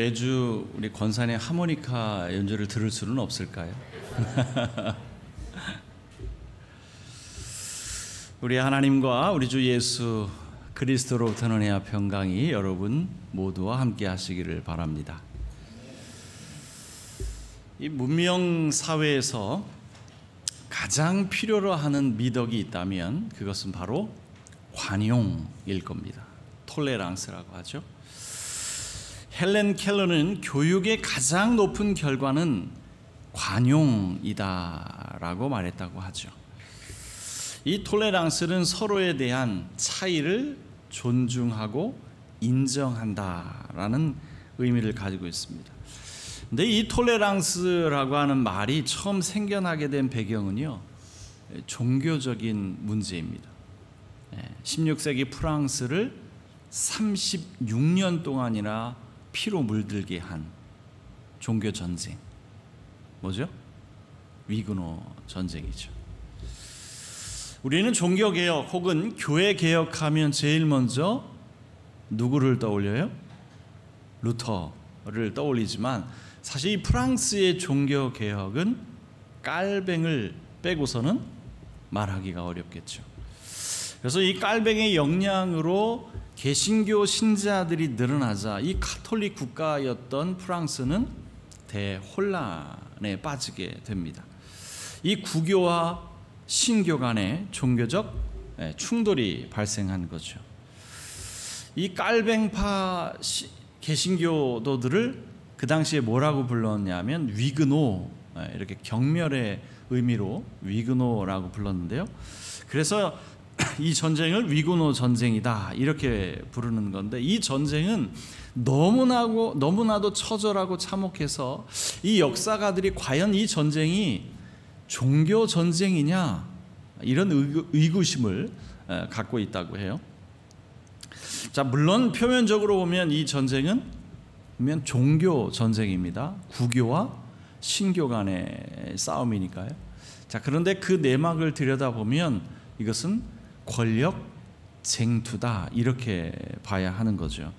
매주 우리 권산의 하모니카 연주를 들을 수는 없을까요? 우리 하나님과 우리 주 예수 그리스도로부터 은혜와 평강이 여러분 모두와 함께 하시기를 바랍니다. 이 문명 사회에서 가장 필요로 하는 미덕이 있다면 그것은 바로 관용일 겁니다. 톨레랑스라고 하죠. 헬렌 켈러는 교육의 가장 높은 결과는 관용이다라고 말했다고 하죠. 이 톨레랑스는 서로에 대한 차이를 존중하고 인정한다라는 의미를 가지고 있습니다. 근데 이 톨레랑스라고 하는 말이 처음 생겨나게 된 배경은요, 종교적인 문제입니다. 16세기 프랑스를 36년 동안이나 피로 물들게 한 종교 전쟁, 뭐죠? 위그노 전쟁이죠. 우리는 종교 개혁 혹은 교회 개혁하면 제일 먼저 누구를 떠올려요? 루터를 떠올리지만 사실 이 프랑스의 종교 개혁은 깔뱅을 빼고서는 말하기가 어렵겠죠. 그래서 이 깔뱅의 영향으로 개신교 신자들이 늘어나자 이 가톨릭 국가였던 프랑스는 대혼란에 빠지게 됩니다. 이 구교와 신교 간의 종교적 충돌이 발생한 거죠. 이 깔뱅파 개신교도들을 그 당시에 뭐라고 불렀냐면 위그노, 이렇게 경멸의 의미로 위그노라고 불렀는데요. 그래서 이 전쟁을 위그노 전쟁이다 이렇게 부르는 건데, 이 전쟁은 너무나도 처절하고 참혹해서 이 역사가들이 과연 이 전쟁이 종교 전쟁이냐 이런 의구심을 갖고 있다고 해요. 자, 물론 표면적으로 보면 이 전쟁은 종교 전쟁입니다. 구교와 신교 간의 싸움이니까요. 자, 그런데 그 내막을 들여다보면 이것은 권력 쟁투다 이렇게 봐야 하는 거죠.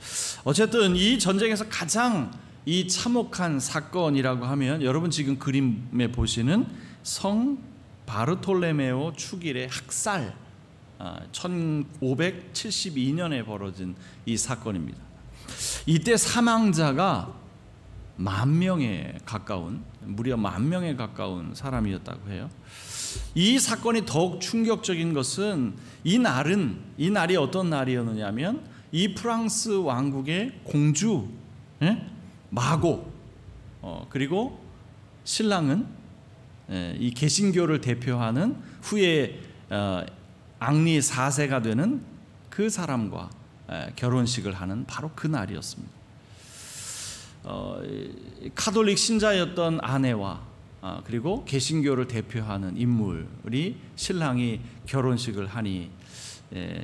어쨌든 이 전쟁에서 가장 이 참혹한 사건이라고 하면 여러분 지금 그림에 보시는 성 바르톨레메오 축일의 학살, 1572년에 벌어진 이 사건입니다. 이때 사망자가 10,000명에 가까운, 무려 10,000명에 가까운 사람이었다고 해요. 이 사건이 더욱 충격적인 것은 이 날이 어떤 날이었느냐면 이 프랑스 왕국의 공주 마고, 그리고 신랑은 이 개신교를 대표하는 후에 앙리 4세가 되는 그 사람과 결혼식을 하는 바로 그 날이었습니다. 카톨릭 신자였던 아내와 그리고 개신교를 대표하는 인물이 신랑이 결혼식을 하니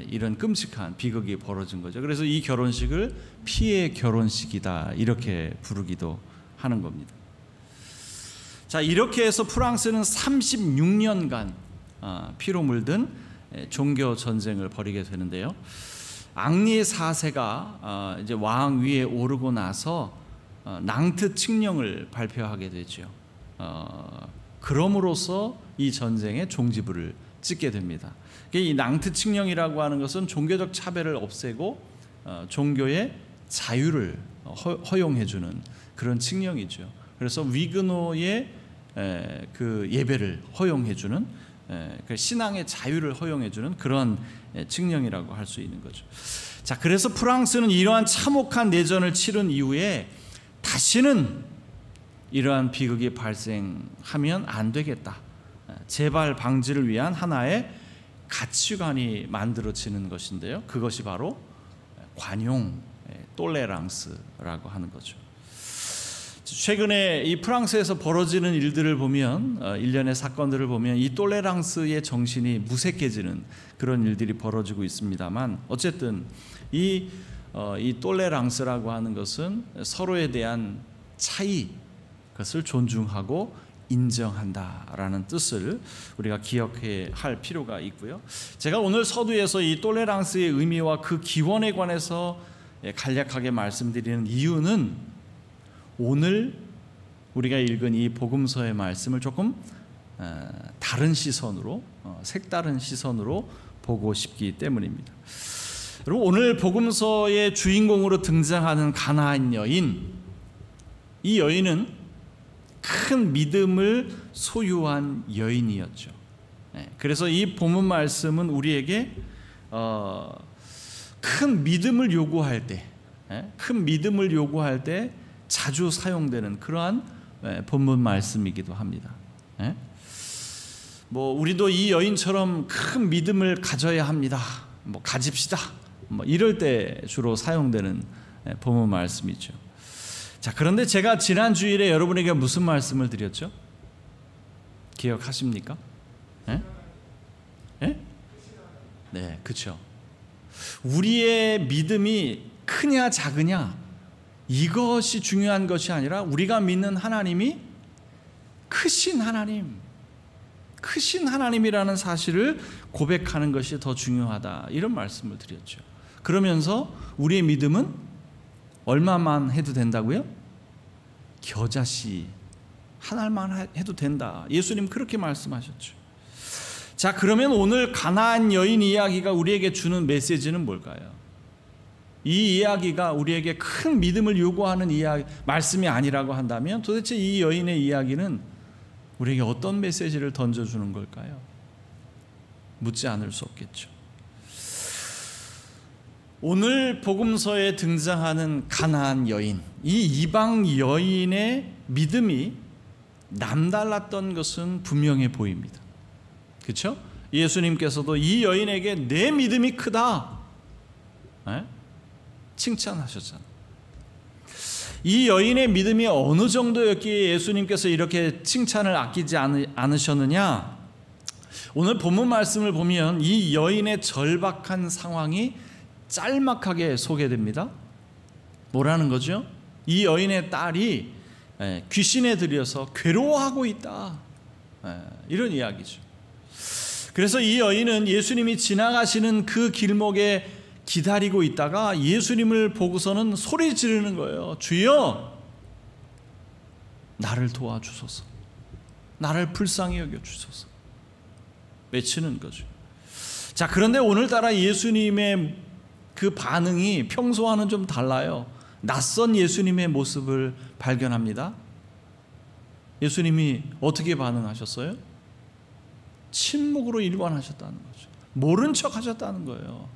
이런 끔찍한 비극이 벌어진 거죠. 그래서 이 결혼식을 피해 결혼식이다 이렇게 부르기도 하는 겁니다. 자, 이렇게 해서 프랑스는 36년간 피로 물든 종교 전쟁을 벌이게 되는데요. 앙리 4세가 이제 왕 위에 오르고 나서 낭트 칙령을 발표하게 되죠. 그럼으로써 이 전쟁의 종지부를 찍게 됩니다. 이 낭트 칙령이라고 하는 것은 종교적 차별을 없애고 종교의 자유를 허용해주는 그런 칙령이죠. 그래서 위그노의 그 예배를 허용해주는, 그 신앙의 자유를 허용해주는 그런 칙령이라고 할 수 있는 거죠. 자, 그래서 프랑스는 이러한 참혹한 내전을 치른 이후에 다시는 이러한 비극이 발생하면 안 되겠다, 재발 방지를 위한 하나의 가치관이 만들어지는 것인데요. 그것이 바로 관용, 톨레랑스라고 하는 거죠. 최근에 이 프랑스에서 벌어지는 일들을 보면, 일련의 사건들을 보면 이 톨레랑스의 정신이 무색해지는 그런 일들이 벌어지고 있습니다만, 어쨌든 이 톨레랑스라고 하는 것은 서로에 대한 차이, 그것을 존중하고 인정한다라는 뜻을 우리가 기억해야 할 필요가 있고요. 제가 오늘 서두에서 이 톨레랑스의 의미와 그 기원에 관해서 간략하게 말씀드리는 이유는 오늘 우리가 읽은 이 복음서의 말씀을 조금 다른 시선으로, 색다른 시선으로 보고 싶기 때문입니다. 여러분, 오늘 복음서의 주인공으로 등장하는 가나안 여인, 이 여인은 큰 믿음을 소유한 여인이었죠. 그래서 이 본문 말씀은 우리에게 큰 믿음을 요구할 때 자주 사용되는 그러한 본문 말씀이기도 합니다. 우리도 이 여인처럼 큰 믿음을 가져야 합니다. 가집시다. 이럴 때 주로 사용되는 본문 말씀이죠. 자, 그런데 제가 지난 주일에 여러분에게 무슨 말씀을 드렸죠? 기억하십니까? 네, 그렇죠. 우리의 믿음이 크냐 작으냐 이것이 중요한 것이 아니라 우리가 믿는 하나님이 크신 하나님이라는 사실을 고백하는 것이 더 중요하다, 이런 말씀을 드렸죠. 그러면서 우리의 믿음은 얼마만 해도 된다고요? 겨자씨 하나만 해도 된다. 예수님 그렇게 말씀하셨죠. 자, 그러면 오늘 가나안 여인 이야기가 우리에게 주는 메시지는 뭘까요? 이 이야기가 우리에게 큰 믿음을 요구하는 말씀이 아니라고 한다면 도대체 이 여인의 이야기는 우리에게 어떤 메시지를 던져주는 걸까요? 묻지 않을 수 없겠죠. 오늘 복음서에 등장하는 가나안 여인, 이 이방 여인의 믿음이 남달랐던 것은 분명해 보입니다. 그렇죠? 예수님께서도 이 여인에게 내 믿음이 크다 칭찬하셨잖아요. 이 여인의 믿음이 어느 정도였기에 예수님께서 이렇게 칭찬을 아끼지 않으셨느냐? 오늘 본문 말씀을 보면 이 여인의 절박한 상황이 짤막하게 소개됩니다. 뭐라는 거죠? 이 여인의 딸이 귀신에 들려서 괴로워하고 있다, 이런 이야기죠. 그래서 이 여인은 예수님이 지나가시는 그 길목에 기다리고 있다가 예수님을 보고서는 소리 지르는 거예요. 주여, 나를 도와주소서, 나를 불쌍히 여겨주소서 외치는 거죠. 자, 그런데 오늘따라 예수님의 그 반응이 평소와는 좀 달라요. 낯선 예수님의 모습을 발견합니다. 예수님이 어떻게 반응하셨어요? 침묵으로 일관하셨다는 거죠. 모른 척 하셨다는 거예요.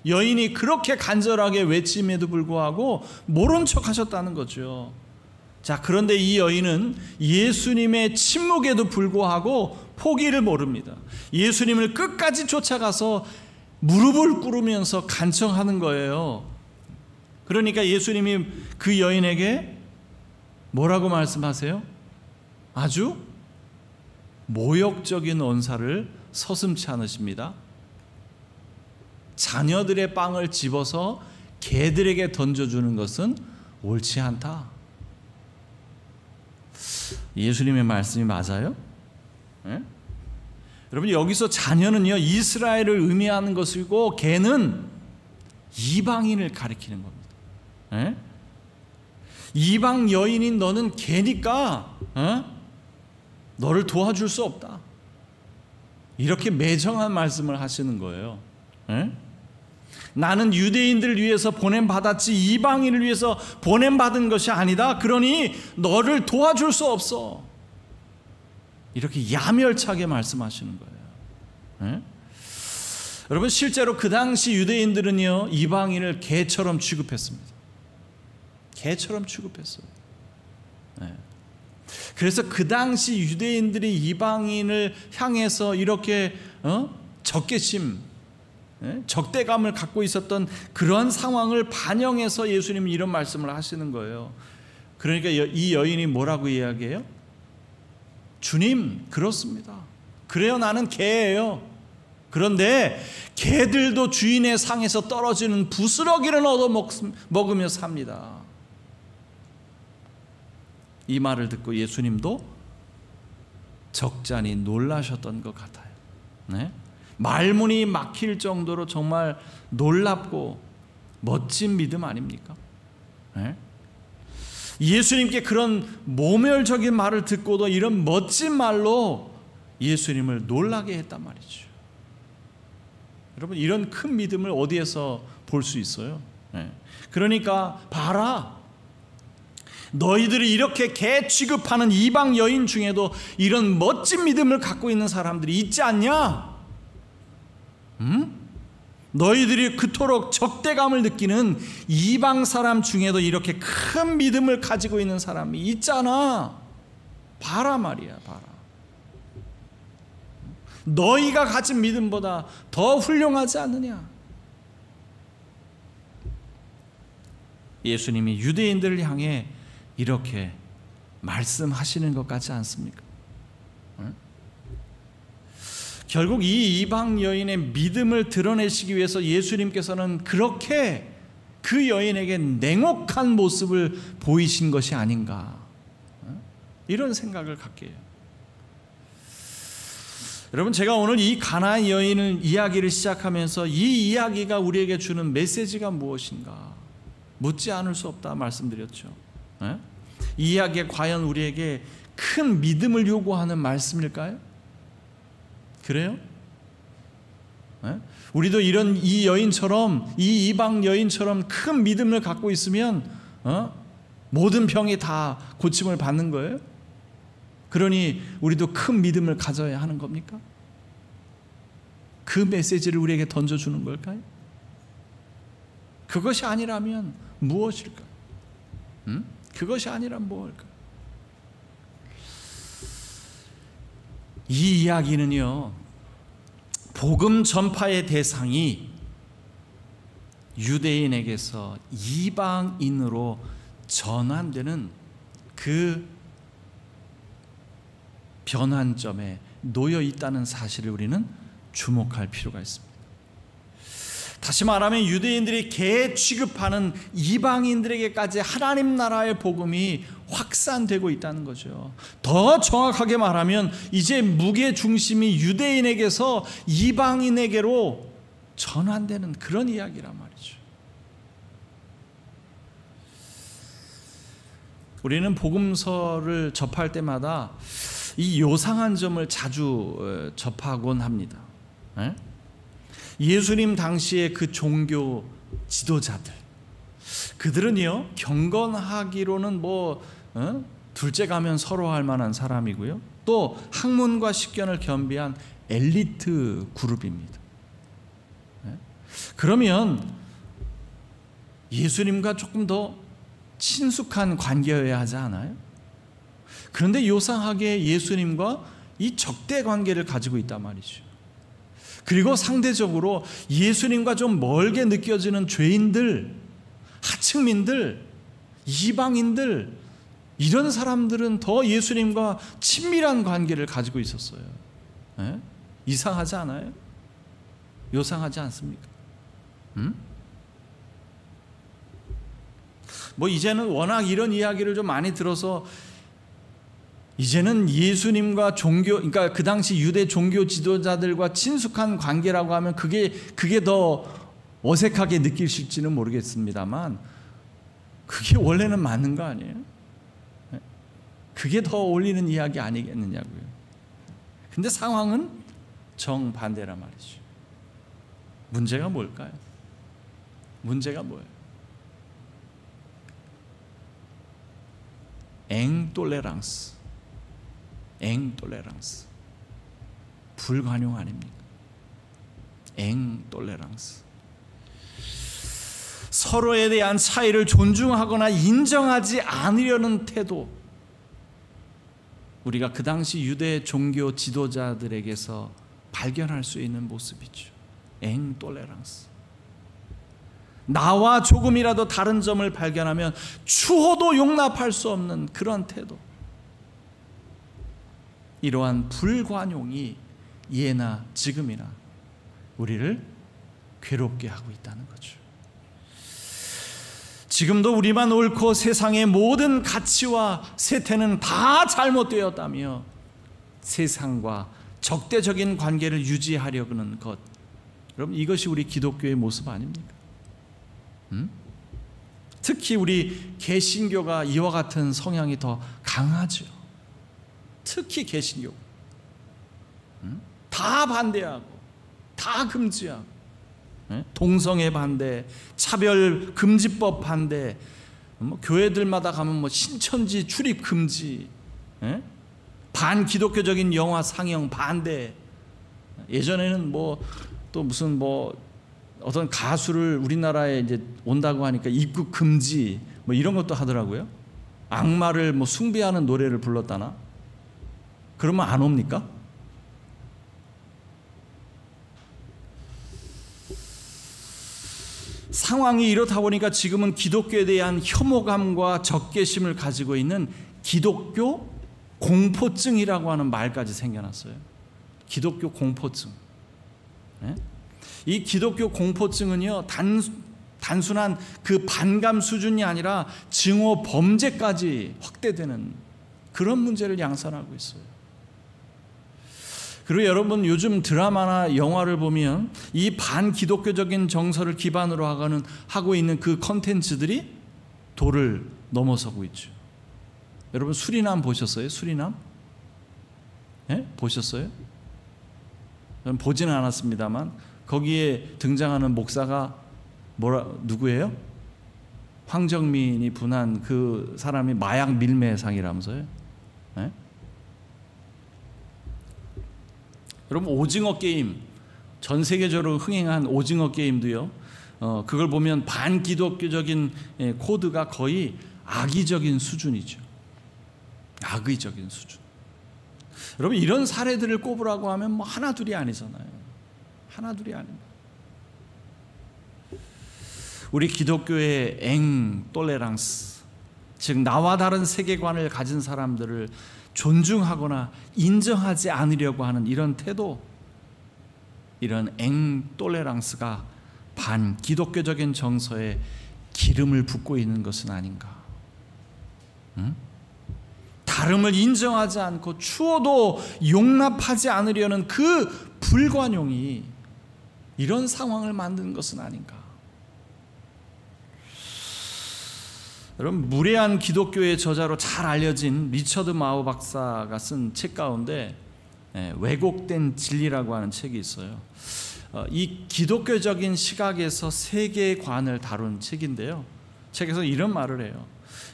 여인이 그렇게 간절하게 외침에도 불구하고 모른 척 하셨다는 거죠. 자, 그런데 이 여인은 예수님의 침묵에도 불구하고 포기를 모릅니다. 예수님을 끝까지 쫓아가서 무릎을 꿇으면서 간청하는 거예요. 그러니까 예수님이 그 여인에게 뭐라고 말씀하세요? 아주 모욕적인 언사를 서슴지 않으십니다. 자녀들의 빵을 집어서 개들에게 던져주는 것은 옳지 않다. 예수님의 말씀이 맞아요? 네? 여러분, 여기서 자녀는요, 이스라엘을 의미하는 것이고 개는 이방인을 가리키는 겁니다. 네? 이방 여인인 너는 개니까 너를 도와줄 수 없다, 이렇게 매정한 말씀을 하시는 거예요. 네? 나는 유대인들을 위해서 보냄받았지 이방인을 위해서 보냄받은 것이 아니다. 그러니 너를 도와줄 수 없어, 이렇게 야멸차게 말씀하시는 거예요. 네? 여러분, 실제로 그 당시 유대인들은요, 이방인을 개처럼 취급했습니다. 개처럼 취급했어요. 네. 그래서 그 당시 유대인들이 이방인을 향해서 이렇게 적개심, 적대감을 갖고 있었던 그런 상황을 반영해서 예수님은 이런 말씀을 하시는 거예요. 그러니까 이 여인이 뭐라고 이야기해요? 주님, 그렇습니다. 그래요, 나는 개예요. 그런데 개들도 주인의 상에서 떨어지는 부스러기를 얻어 먹으며 삽니다. 이 말을 듣고 예수님도 적잖이 놀라셨던 것 같아요. 네? 말문이 막힐 정도로 정말 놀랍고 멋진 믿음 아닙니까? 네? 예수님께 그런 모멸적인 말을 듣고도 이런 멋진 말로 예수님을 놀라게 했단 말이죠. 여러분, 이런 큰 믿음을 어디에서 볼 수 있어요? 그러니까 봐라, 너희들이 이렇게 개 취급하는 이방 여인 중에도 이런 멋진 믿음을 갖고 있는 사람들이 있지 않냐? 너희들이 그토록 적대감을 느끼는 이방 사람 중에도 이렇게 큰 믿음을 가지고 있는 사람이 있잖아. 봐라 말이야, 봐라. 너희가 가진 믿음보다 더 훌륭하지 않느냐? 예수님이 유대인들을 향해 이렇게 말씀하시는 것 같지 않습니까? 결국 이 이방 여인의 믿음을 드러내시기 위해서 예수님께서는 그렇게 그 여인에게 냉혹한 모습을 보이신 것이 아닌가, 이런 생각을 갖게 해요. 여러분, 제가 오늘 이 가나안 여인을 이야기를 시작하면서 이 이야기가 우리에게 주는 메시지가 무엇인가 묻지 않을 수 없다 말씀드렸죠. 이 이야기가 과연 우리에게 큰 믿음을 요구하는 말씀일까요? 그래요? 우리도 이런 이 여인처럼, 이 이방 여인처럼 큰 믿음을 갖고 있으면 모든 병이 다 고침을 받는 거예요? 그러니 우리도 큰 믿음을 가져야 하는 겁니까? 그 메시지를 우리에게 던져주는 걸까요? 그것이 아니라면 무엇일까? 그것이 아니라면 무엇일까? 이 이야기는요, 복음 전파의 대상이 유대인에게서 이방인으로 전환되는 그 변환점에 놓여 있다는 사실을 우리는 주목할 필요가 있습니다. 다시 말하면 유대인들이 개 취급하는 이방인들에게까지 하나님 나라의 복음이 확산되고 있다는 거죠. 더 정확하게 말하면 이제 무게 중심이 유대인에게서 이방인에게로 전환되는 그런 이야기란 말이죠. 우리는 복음서를 접할 때마다 이 요상한 점을 자주 접하곤 합니다. 예수님 당시의 그 종교 지도자들, 그들은요, 경건하기로는 둘째 가면 서로 할 만한 사람이고요, 또 학문과 식견을 겸비한 엘리트 그룹입니다. 그러면 예수님과 조금 더 친숙한 관계여야 하지 않아요? 그런데 요상하게 예수님과 이 적대 관계를 가지고 있단 말이죠. 그리고 상대적으로 예수님과 좀 멀게 느껴지는 죄인들, 하층민들, 이방인들, 이런 사람들은 더 예수님과 친밀한 관계를 가지고 있었어요. 이상하지 않아요? 요상하지 않습니까? 이제는 워낙 이런 이야기를 좀 많이 들어서 이제는 예수님과 그러니까 그 당시 유대 종교 지도자들과 친숙한 관계라고 하면 그게 더 어색하게 느끼실지는 모르겠습니다만, 그게 원래는 맞는 거 아니에요? 그게 더 어울리는 이야기 아니겠느냐고요. 근데 상황은 정반대란 말이죠. 문제가 뭘까요? 문제가 뭐예요? 앵톨레랑스, 불관용 아닙니까? 앵톨레랑스. 서로에 대한 차이를 존중하거나 인정하지 않으려는 태도, 우리가 그 당시 유대 종교 지도자들에게서 발견할 수 있는 모습이죠. 앵톨레랑스. 나와 조금이라도 다른 점을 발견하면 추호도 용납할 수 없는 그런 태도. 이러한 불관용이 예나 지금이나 우리를 괴롭게 하고 있다는 거죠. 지금도 우리만 옳고 세상의 모든 가치와 세태는 다 잘못되었다며 세상과 적대적인 관계를 유지하려는 것, 여러분, 이것이 우리 기독교의 모습 아닙니까? 특히 우리 개신교가 이와 같은 성향이 더 강하죠. 특히 개신교. 다 반대하고 다 금지하고, 동성애 반대, 차별 금지법 반대, 교회들마다 가면 신천지 출입 금지, 반기독교적인 영화 상영 반대. 예전에는 또 무슨 어떤 가수를 우리나라에 이제 온다고 하니까 입국 금지 이런 것도 하더라고요. 악마를 숭배하는 노래를 불렀다나? 그러면 안 옵니까? 상황이 이렇다 보니까 지금은 기독교에 대한 혐오감과 적개심을 가지고 있는 기독교 공포증이라고 하는 말까지 생겨났어요. 기독교 공포증. 이 기독교 공포증은요, 단순한 그 반감 수준이 아니라 증오 범죄까지 확대되는 그런 문제를 양산하고 있어요. 그리고 여러분, 요즘 드라마나 영화를 보면 이 반기독교적인 정서를 기반으로 하고 있는 그 컨텐츠들이 도를 넘어서고 있죠. 여러분, 수리남 보셨어요? 수리남? 보셨어요? 저는 보지는 않았습니다만 거기에 등장하는 목사가 누구예요? 황정민이 분한 그 사람이 마약 밀매상이라면서요? 여러분, 오징어 게임, 전 세계적으로 흥행한 오징어 게임도요, 그걸 보면 반기독교적인 코드가 거의 악의적인 수준이죠. 악의적인 수준. 여러분, 이런 사례들을 꼽으라고 하면 하나 둘이 아니잖아요. 하나 둘이 아닙니다. 우리 기독교의 앵톨레랑스, 즉 나와 다른 세계관을 가진 사람들을 존중하거나 인정하지 않으려고 하는 이런 태도, 이런 앵톨레랑스가 반기독교적인 정서에 기름을 붓고 있는 것은 아닌가? 다름을 인정하지 않고 추워도 용납하지 않으려는 그 불관용이 이런 상황을 만든 것은 아닌가? 여러분, 무례한 기독교의 저자로 잘 알려진 리처드 마우 박사가 쓴 책 가운데 왜곡된 진리라고 하는 책이 있어요. 이 기독교적인 시각에서 세계관을 다룬 책인데요, 책에서 이런 말을 해요.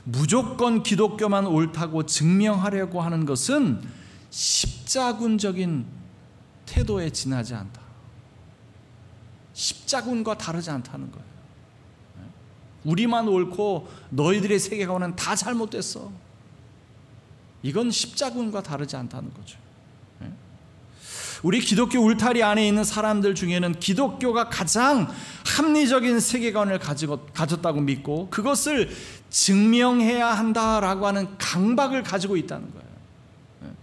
무조건 기독교만 옳다고 증명하려고 하는 것은 십자군적인 태도에 지나지 않다. 십자군과 다르지 않다는 거예요. 우리만 옳고 너희들의 세계관은 다 잘못됐어. 이건 십자군과 다르지 않다는 거죠. 우리 기독교 울타리 안에 있는 사람들 중에는 기독교가 가장 합리적인 세계관을 가졌다고 믿고 그것을 증명해야 한다라고 하는 강박을 가지고 있다는 거예요.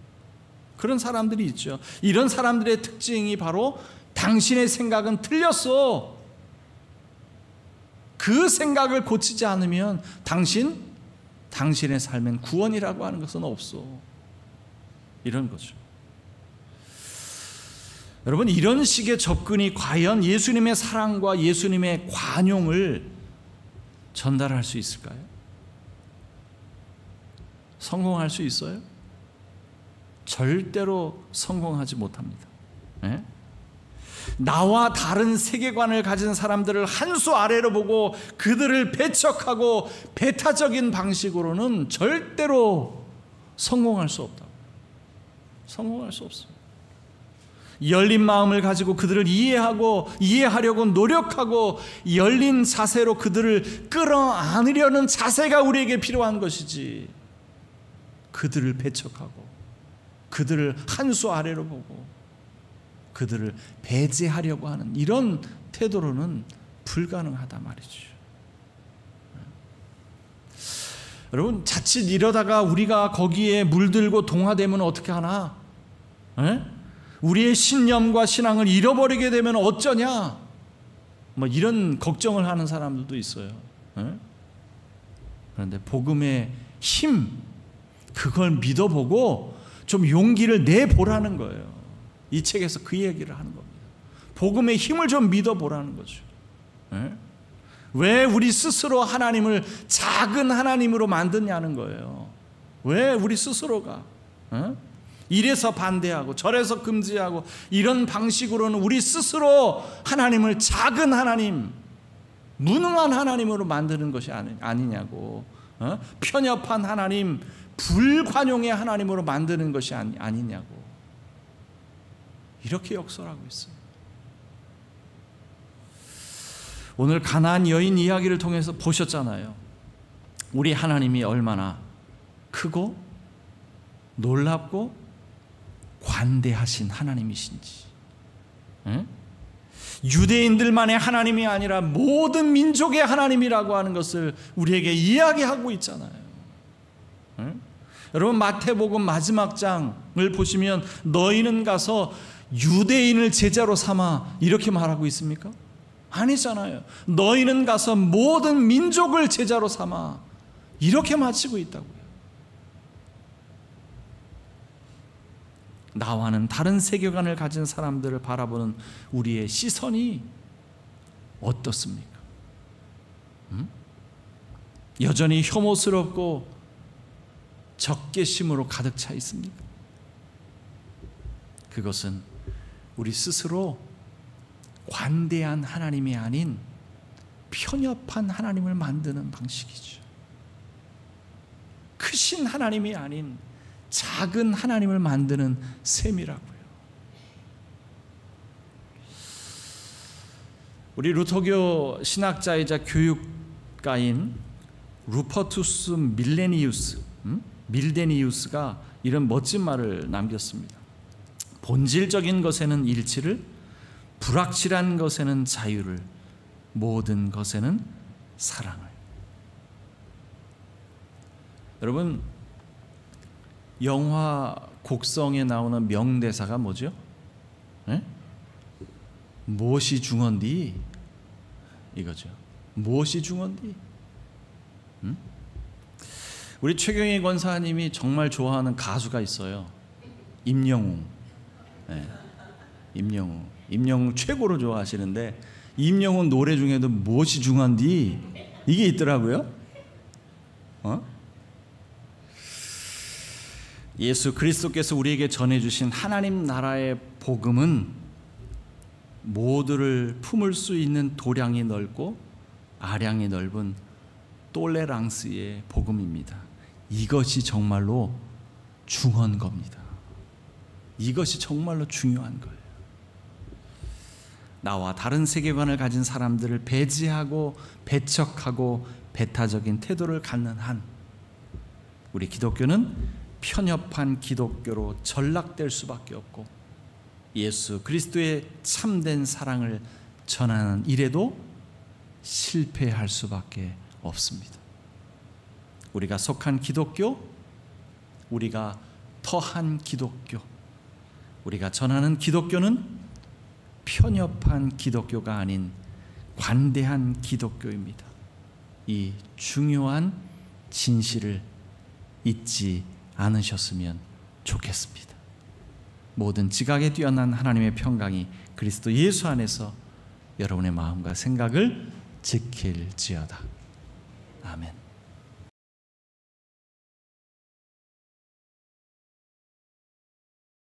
그런 사람들이 있죠. 이런 사람들의 특징이 바로 당신의 생각은 틀렸어. 그 생각을 고치지 않으면 당신의 삶엔 구원이라고 하는 것은 없어. 이런 거죠. 여러분, 이런 식의 접근이 과연 예수님의 사랑과 예수님의 관용을 전달할 수 있을까요? 성공할 수 있어요? 절대로 성공하지 못합니다. 나와 다른 세계관을 가진 사람들을 한 수 아래로 보고 그들을 배척하고 배타적인 방식으로는 절대로 성공할 수 없다. 성공할 수 없습니다. 열린 마음을 가지고 그들을 이해하려고 노력하고 열린 자세로 그들을 끌어안으려는 자세가 우리에게 필요한 것이지, 그들을 배척하고 그들을 한 수 아래로 보고 그들을 배제하려고 하는 이런 태도로는 불가능하다 말이죠. 여러분, 자칫 이러다가 우리가 거기에 물들고 동화되면 어떻게 하나? 우리의 신념과 신앙을 잃어버리게 되면 어쩌냐? 이런 걱정을 하는 사람들도 있어요. 그런데 복음의 힘, 그걸 믿어보고 좀 용기를 내보라는 거예요. 이 책에서 그 얘기를 하는 겁니다. 복음의 힘을 좀 믿어보라는 거죠. 왜 우리 스스로 하나님을 작은 하나님으로 만드냐는 거예요. 왜 우리 스스로가 이래서 반대하고 저래서 금지하고 이런 방식으로는 우리 스스로 하나님을 작은 하나님, 무능한 하나님으로 만드는 것이 아니냐고. 편협한 하나님, 불관용의 하나님으로 만드는 것이 아니냐고. 이렇게 역설하고 있어요. 오늘 가나안 여인 이야기를 통해서 보셨잖아요. 우리 하나님이 얼마나 크고 놀랍고 관대하신 하나님이신지. 유대인들만의 하나님이 아니라 모든 민족의 하나님이라고 하는 것을 우리에게 이야기하고 있잖아요. 여러분, 마태복음 마지막 장을 보시면 너희는 가서 유대인을 제자로 삼아 이렇게 말하고 있습니까? 아니잖아요. 너희는 가서 모든 민족을 제자로 삼아 이렇게 마치고 있다고요. 나와는 다른 세계관을 가진 사람들을 바라보는 우리의 시선이 어떻습니까? 여전히 혐오스럽고 적개심으로 가득 차 있습니까? 그것은 우리 스스로 관대한 하나님이 아닌 편협한 하나님을 만드는 방식이죠. 크신 하나님이 아닌 작은 하나님을 만드는 셈이라고요. 우리 루터교 신학자이자 교육가인 루퍼투스 밀데니우스가 이런 멋진 말을 남겼습니다. 본질적인 것에는 일치를, 불확실한 것에는 자유를, 모든 것에는 사랑을. 여러분, 영화 곡성에 나오는 명대사가 뭐죠? 무엇이 중헌디? 이거죠. 무엇이 중헌디? 우리 최경희 권사님이 정말 좋아하는 가수가 있어요. 임영웅. 임영웅 최고로 좋아하시는데, 임영웅 노래 중에도 무엇이 중헌디? 이게 있더라고요. 예수 그리스도께서 우리에게 전해주신 하나님 나라의 복음은 모두를 품을 수 있는 도량이 넓고 아량이 넓은 똘레랑스의 복음입니다. 이것이 정말로 중요한 겁니다. 이것이 정말로 중요한 거예요. 나와 다른 세계관을 가진 사람들을 배제하고 배척하고 배타적인 태도를 갖는 한 우리 기독교는 편협한 기독교로 전락될 수밖에 없고 예수 그리스도의 참된 사랑을 전하는 일에도 실패할 수밖에 없습니다. 우리가 속한 기독교, 우리가 터한 기독교, 우리가 전하는 기독교는 편협한 기독교가 아닌 관대한 기독교입니다. 이 중요한 진실을 잊지 않으셨으면 좋겠습니다. 모든 지각에 뛰어난 하나님의 평강이 그리스도 예수 안에서 여러분의 마음과 생각을 지킬지어다. 아멘.